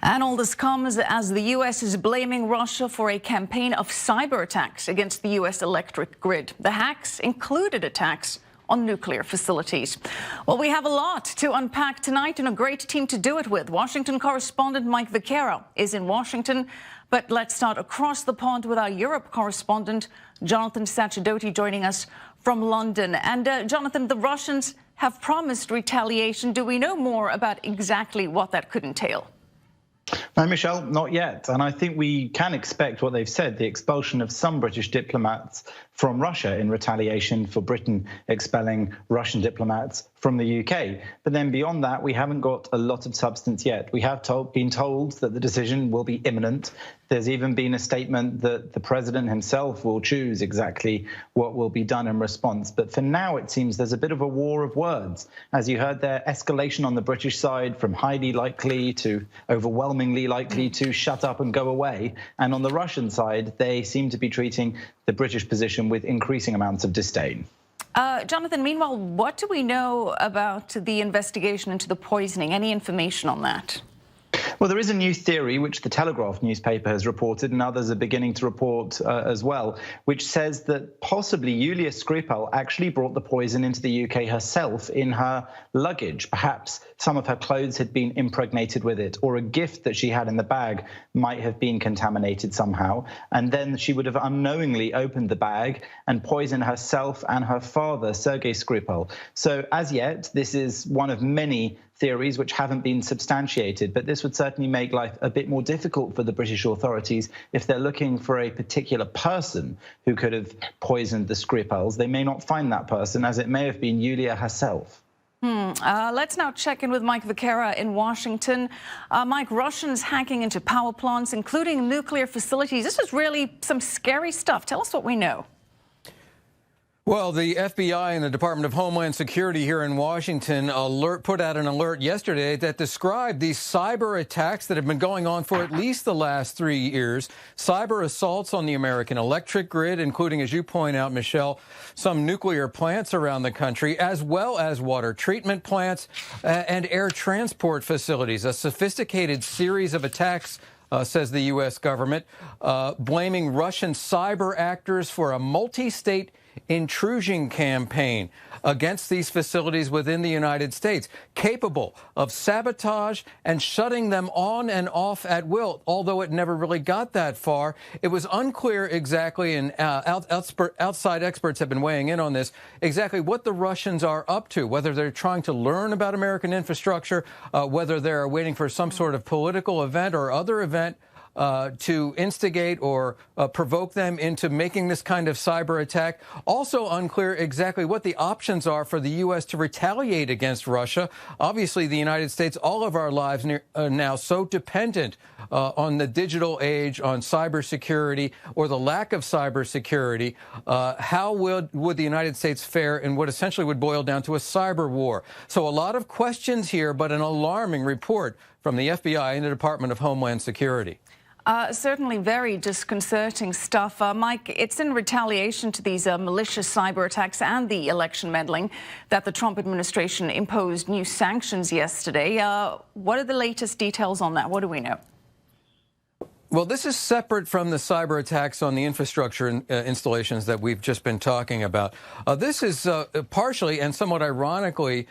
And all this comes as the U.S. is blaming Russia for a campaign of cyber attacks against the U.S. electric grid. The hacks included attacks on nuclear facilities. Well, we have a lot to unpack tonight and a great team to do it with. Washington correspondent Mike Vaquero is in Washington. But let's start across the pond with our Europe correspondent, Jonathan Sacerdoti, joining us from London. And Jonathan, the Russians have promised retaliation. Do we know more about exactly what that could entail? No, Michelle, not yet. And I think we can expect what they've said, the expulsion of some British diplomats from Russia in retaliation for Britain expelling Russian diplomats from the UK. But then beyond that, we haven't got a lot of substance yet. We have been told that the decision will be imminent. There's even been a statement that the president himself will choose exactly what will be done in response. But for now, it seems there's a bit of a war of words. As you heard there, escalation on the British side from highly likely to overwhelmingly likely to shut up and go away. And on the Russian side, they seem to be treating the British position with increasing amounts of disdain. Jonathan, meanwhile, what do we know about the investigation into the poisoning? Any information on that? Well, there is a new theory, which the Telegraph newspaper has reported, and others are beginning to report as well, which says that possibly Yulia Skripal actually brought the poison into the UK herself in her luggage. Perhaps some of her clothes had been impregnated with it, or a gift that she had in the bag might have been contaminated somehow. And then she would have unknowingly opened the bag and poisoned herself and her father, Sergei Skripal. So as yet, this is one of many theories which haven't been substantiated, but this would certainly make life a bit more difficult for the British authorities if they're looking for a particular person who could have poisoned the Skripals. They may not find that person, as it may have been Yulia herself. Let's now check in with Mike Vaquero in Washington. Mike, Russians hacking into power plants, including nuclear facilities. This is really some scary stuff. Tell us what we know. Well, the FBI and the Department of Homeland Security here in Washington put out an alert yesterday that described these cyber attacks that have been going on for at least the last 3 years. Cyber assaults on the American electric grid, including, as you point out, Michelle, some nuclear plants around the country, as well as water treatment plants and air transport facilities. A sophisticated series of attacks, says the U.S. government, blaming Russian cyber actors for a multi-state intrusion campaign against these facilities within the United States, capable of sabotage and shutting them on and off at will, although it never really got that far. It was unclear exactly, and outside experts have been weighing in on this, exactly what the Russians are up to, whether they're trying to learn about American infrastructure, whether they're waiting for some sort of political event or other event to instigate or provoke them into making this kind of cyber attack. Also unclear exactly what the options are for the U.S. to retaliate against Russia. Obviously, the United States, all of our lives are now so dependent on the digital age, on cybersecurity, or the lack of cybersecurity. How would the United States fare in what essentially would boil down to a cyber war? So a lot of questions here, but an alarming report from the FBI and the Department of Homeland Security. Certainly very disconcerting stuff. Mike, it's in retaliation to these malicious cyber attacks and the election meddling that the Trump administration imposed new sanctions yesterday. What are the latest details on that? What do we know? Well, this is separate from the cyber attacks on the infrastructure installations that we've just been talking about. This is partially and somewhat ironically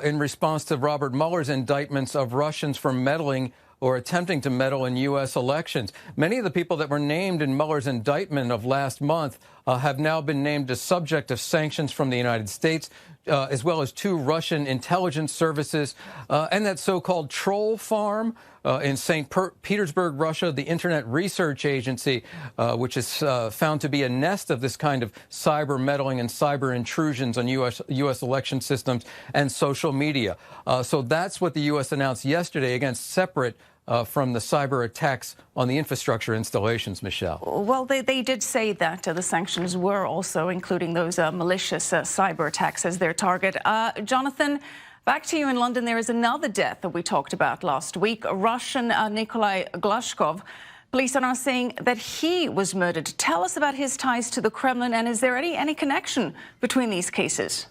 in response to Robert Mueller's indictments of Russians for meddling or attempting to meddle in U.S. elections. Many of the people that were named in Mueller's indictment of last month have now been named as subject of sanctions from the United States, as well as 2 Russian intelligence services, and that so-called troll farm in St. Petersburg, Russia, the Internet Research Agency, which is found to be a nest of this kind of cyber meddling and cyber intrusions on U.S. election systems and social media. So that's what the U.S. announced yesterday, again, separate from the cyber attacks on the infrastructure installations, Michelle. Well, they did say that the sanctions were also including those malicious cyber attacks as their target. Jonathan, back to you in London. There is another death that we talked about last week. Russian Nikolai Glashkov. Police are now saying that he was murdered. Tell us about his ties to the Kremlin, and is there any connection between these cases?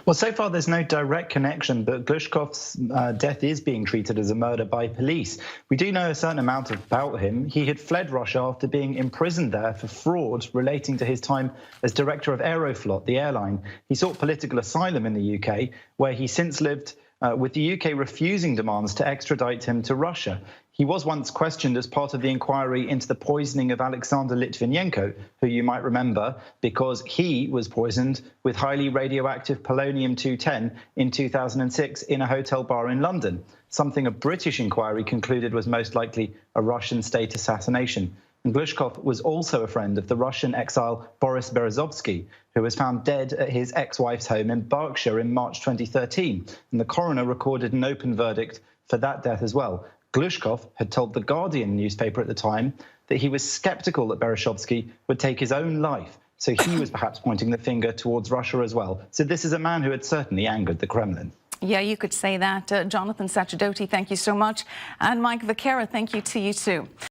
Well, so far there's no direct connection, but Glushkov's death is being treated as a murder by police. We do know a certain amount about him. He had fled Russia after being imprisoned there for fraud relating to his time as director of Aeroflot, the airline. He sought political asylum in the UK, where he since lived with the UK refusing demands to extradite him to Russia. He was once questioned as part of the inquiry into the poisoning of Alexander Litvinenko, who you might remember because he was poisoned with highly radioactive polonium-210 in 2006 in a hotel bar in London, something a British inquiry concluded was most likely a Russian state assassination. And Glushkov was also a friend of the Russian exile Boris Berezovsky, who was found dead at his ex-wife's home in Berkshire in March 2013. And the coroner recorded an open verdict for that death as well. Glushkov had told the Guardian newspaper at the time that he was sceptical that Berezovsky would take his own life. So he was perhaps pointing the finger towards Russia as well. So this is a man who had certainly angered the Kremlin. Yeah, you could say that. Jonathan Sacerdoti, thank you so much. And Mike Vaquera, thank you to you too.